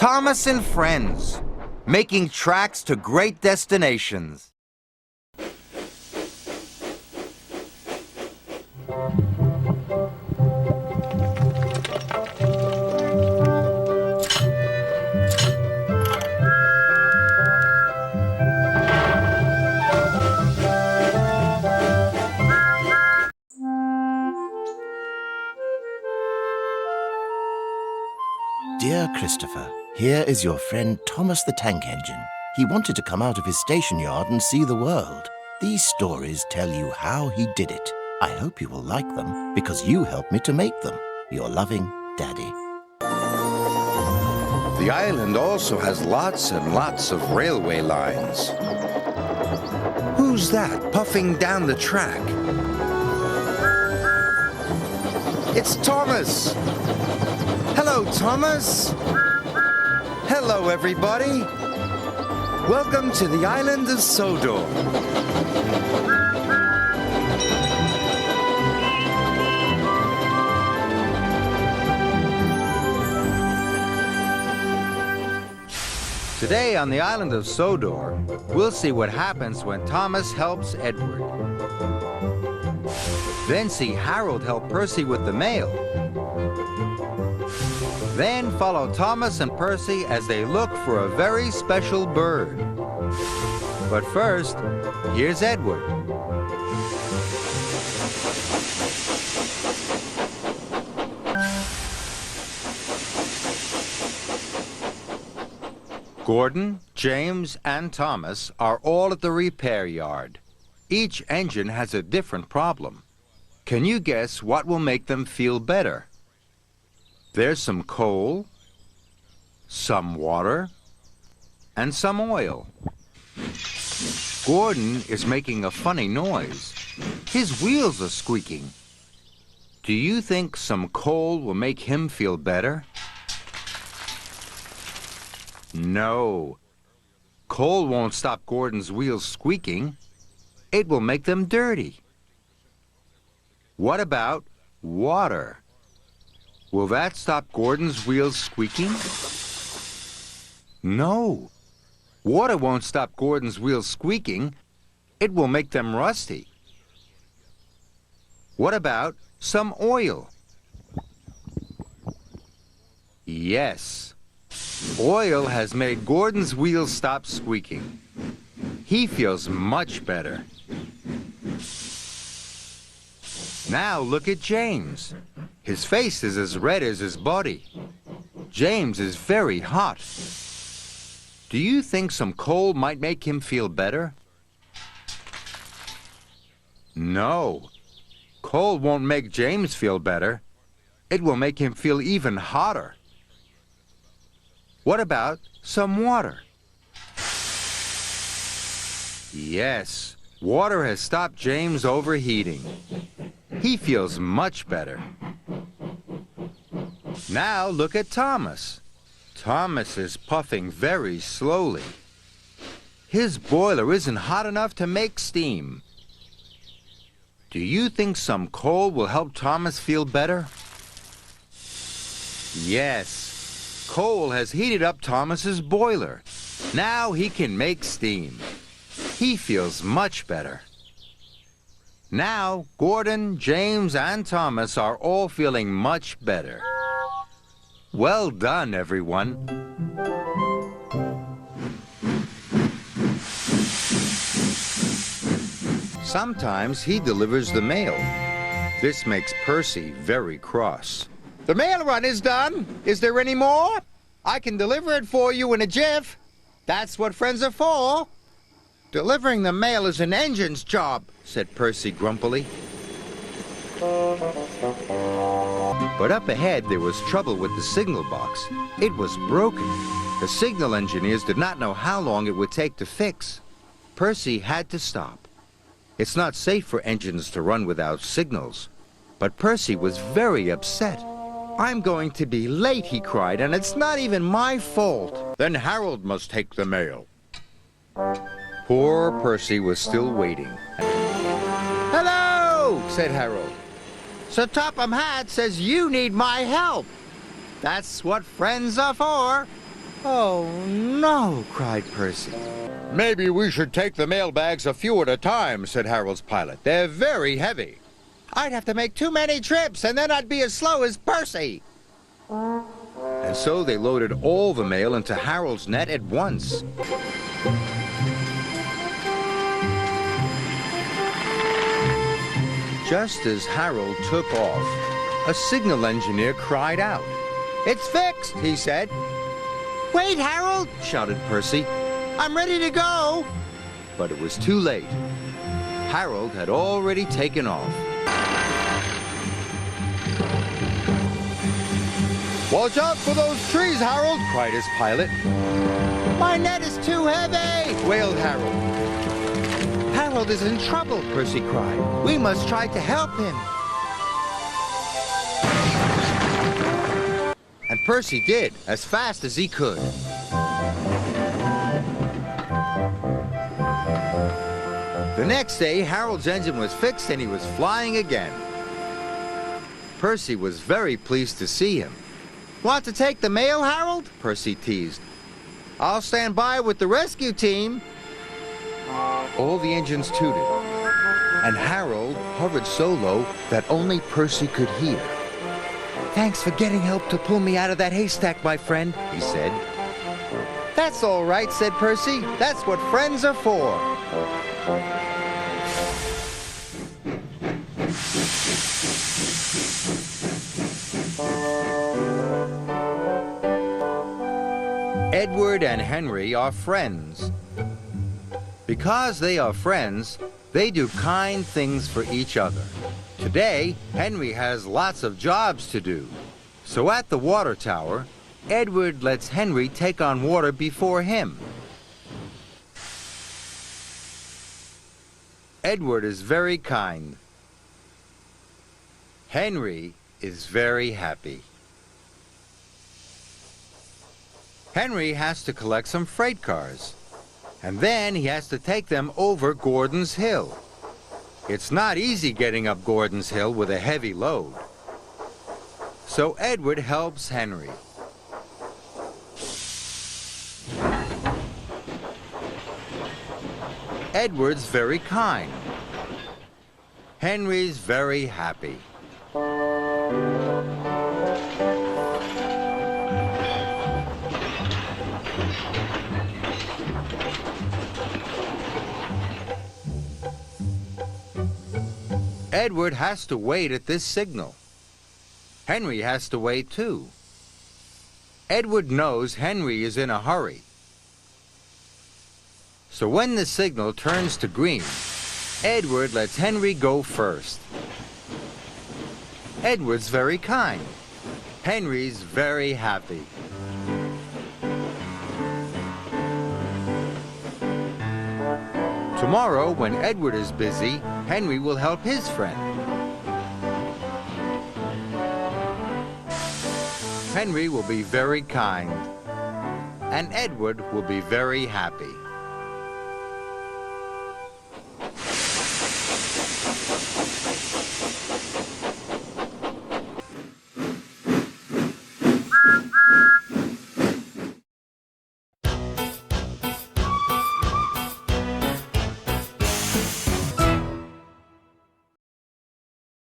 Thomas and Friends, making tracks to great destinations. Dear Christopher, here is your friend Thomas the Tank Engine. He wanted to come out of his station yard and see the world. These stories tell you how he did it. I hope you will like them because you helped me to make them. Your loving Daddy. The island also has lots and lots of railway lines. Who's that puffing down the track? It's Thomas! Hello, Thomas! Hello, everybody! Welcome to the island of Sodor. Today on the island of Sodor, we'll see what happens when Thomas helps Edward. Then see Harold help Percy with the mail. Then follow Thomas and Percy as they look for a very special bird. But first, here's Edward. Gordon, James, and Thomas are all at the repair yard. Each engine has a different problem. Can you guess what will make them feel better? There's some coal, some water, and some oil. Gordon is making a funny noise. His wheels are squeaking. Do you think some coal will make him feel better? No. Coal won't stop Gordon's wheels squeaking. It will make them dirty. What about water? Will that stop Gordon's wheels squeaking? No. Water won't stop Gordon's wheels squeaking. It will make them rusty. What about some oil? Yes. Oil has made Gordon's wheels stop squeaking. He feels much better. Now look at James. His face is as red as his body. James is very hot. Do you think some coal might make him feel better? No. Coal won't make James feel better. It will make him feel even hotter. What about some water? Yes, water has stopped James overheating. He feels much better. Now look at Thomas. Thomas is puffing very slowly. His boiler isn't hot enough to make steam. Do you think some coal will help Thomas feel better? Yes, coal has heated up Thomas's boiler. Now he can make steam. He feels much better. Now, Gordon, James, and Thomas are all feeling much better. Well done, everyone. Sometimes he delivers the mail. This makes Percy very cross. The mail run is done. Is there any more? I can deliver it for you in a jiff. That's what friends are for. Delivering the mail is an engine's job, said Percy grumpily. But up ahead there was trouble with the signal box. It was broken. The signal engineers did not know how long it would take to fix. Percy had to stop. It's not safe for engines to run without signals. But Percy was very upset. I'm going to be late, he cried, and it's not even my fault. Then Harold must take the mail. Poor Percy was still waiting. Hello, said Harold. Sir Topham Hatt says you need my help. That's what friends are for. Oh, no, cried Percy. Maybe we should take the mailbags a few at a time, said Harold's pilot. They're very heavy. I'd have to make too many trips, and then I'd be as slow as Percy. And so they loaded all the mail into Harold's net at once. Just as Harold took off, a signal engineer cried out. "It's fixed," he said. "Wait, Harold," shouted Percy. "I'm ready to go." But it was too late. Harold had already taken off. "Watch out for those trees, Harold," cried his pilot. "My net is too heavy," wailed Harold. "Harold is in trouble," Percy cried. "We must try to help him." And Percy did, as fast as he could. The next day, Harold's engine was fixed and he was flying again. Percy was very pleased to see him. "Want to take the mail, Harold?" Percy teased. "I'll stand by with the rescue team." All the engines tooted, and Harold hovered so low that only Percy could hear. "Thanks for getting help to pull me out of that haystack, my friend," he said. "That's all right," said Percy. "That's what friends are for." Edward and Henry are friends. Because they are friends, they do kind things for each other. Today, Henry has lots of jobs to do. So at the water tower, Edward lets Henry take on water before him. Edward is very kind. Henry is very happy. Henry has to collect some freight cars, and then he has to take them over Gordon's Hill. It's not easy getting up Gordon's Hill with a heavy load. So Edward helps Henry. Edward's very kind. Henry's very happy. Edward has to wait at this signal. Henry has to wait too. Edward knows Henry is in a hurry. So when the signal turns to green, Edward lets Henry go first. Edward's very kind. Henry's very happy. Tomorrow, when Edward is busy, Henry will help his friend. Henry will be very kind, and Edward will be very happy.